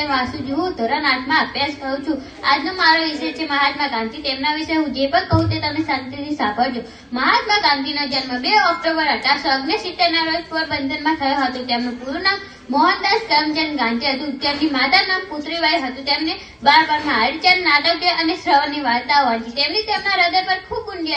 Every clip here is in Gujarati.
જયંતિબેન વાસુજી, હું ધોરણ 8 માં અભ્યાસ કરું છું. આજનો મારો વિષય છે મહાત્મા ગાંધી. તેમના વિશે હું જે પણ કહું તે તમે શાંતિથી સાંભળજો. મહાત્મા ગાંધીનો જન્મ 2 ઓક્ટોબર 1869 ના રોજ પોરબંદરમાં થયો હતો. તેમનું પૂરું નામ મોહનદાસ કરમચંદ ગાંધી હતું. તેમની માતાનું નામ પુત્રીબાઈ હતું. તેમને બાળપણમાં હરિચંદ, નાટક અને શ્રવણની વાર્તાઓ વાંચી. તેમના હૃદય પર ખૂબ ઊંડી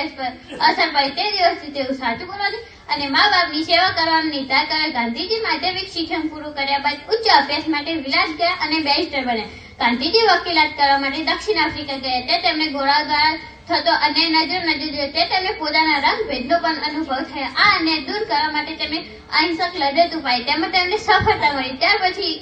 અસર પડી. તે દિવસથી તેઓ સાચું બોલવાની અને મા બાપની સેવા કરવાનો નિર્ધાર કર્યો. ગાંધીજી માધ્યમિક શિક્ષણ પૂરું કર્યા બાદ ઉચ્ચ અભ્યાસ માટે વિલાસ ગયા અને બેરિસ્ટર બન્યા. ગાંધીજી વકીલાત કરવા માટે દક્ષિણ આફ્રિકા ગયા. ત્યાં તેમને ગોળાકાર થતો અને નજર જોયો. તે તેમને પોતાના રંગ ભેદનો પણ અનુભવ થયો. આ અન્યાય દૂર કરવા માટે તેમણે અહિંસક લડત ઉપાડી. તેમાં તેમને સફળતા મળી. ત્યાર પછી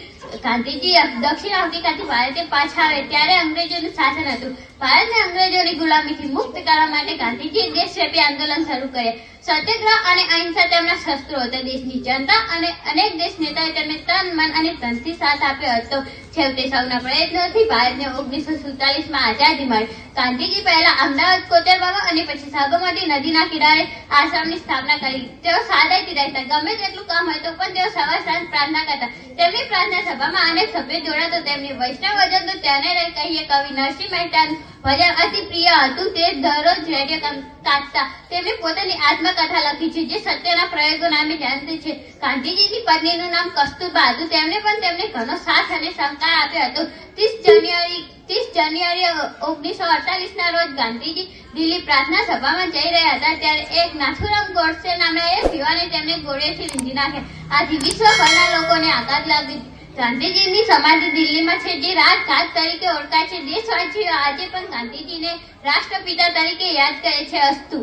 ગાંધીજી દક્ષિણ આફ્રિકાથી ભારતે પાછા આવે ત્યારે અંગ્રેજોનું શાસન હતું. ભારતને અંગ્રેજોની ગુલામીથી મુક્ત કરવા માટે ગાંધીજીએ દેશવ્યાપી આંદોલન શરૂ કર્યા. સત્યાગ્રહ અને અહિંસા તેમના શસ્ત્રો હતા. દેશની જનતા અને અનેક દેશ નેતાઓએ તેમને તન, મન અને ધનથી સાથ આપ્યો હતો. છેવટે સૌના પ્રયત્નોથી ભારતને 1947 માં આઝાદી મળી. ગાંધીજી પહેલા અમદાવાદ, કોતરબામાં અને પછી સાબરમતી નદીના કિનારે આશ્રમની સ્થાપના કરી. તેઓ સાદાઈથી રહેતા. ગમે તેટલું કામ હોય તો પણ તેઓ સવાર સાંજ પ્રાર્થના કરતા. તેમની પ્રાર્થના સભામાં અનેક સભ્યો જોડાતો. તેમની વૈષ્ણવ વજન તો તેને કહીએ. કવિ નરસિંહ મહેતાનું ભજન અતિ પ્રિય હતું. તે દરરોજ રેડિયો કાઢતા. તેમણે પોતાની આત્મકથા લખી છે જે સત્યના પ્રયોગો નામે જાણીતી છે. ગાંધીજીની પત્નીનું નામ કસ્તુરબા હતું. તેમણે પણ તેમને ઘણો સાથ અને સહકાર આપ્યો હતો. 30 જાન્યુઆરી 1948 ના રોજ ગાંધીજી દિલ્હી પ્રાર્થના સભામાં જઈ રહ્યા હતા. ત્યારે એક નાથુરામ ગોડસે નામના એક યુવાને તેમને ગોળીઓથી વીંધી નાખ્યા. આથી વિશ્વભરના લોકોને આઘાત લાગી. ગાંધીજીની સમાધિ દિલ્હીમાં છે જે રાજઘાટ તરીકે ઓળખાય છે. દેશવાસીઓ આજે પણ ગાંધીજીને રાષ્ટ્રપિતા તરીકે યાદ કરે છે. અસ્તુ.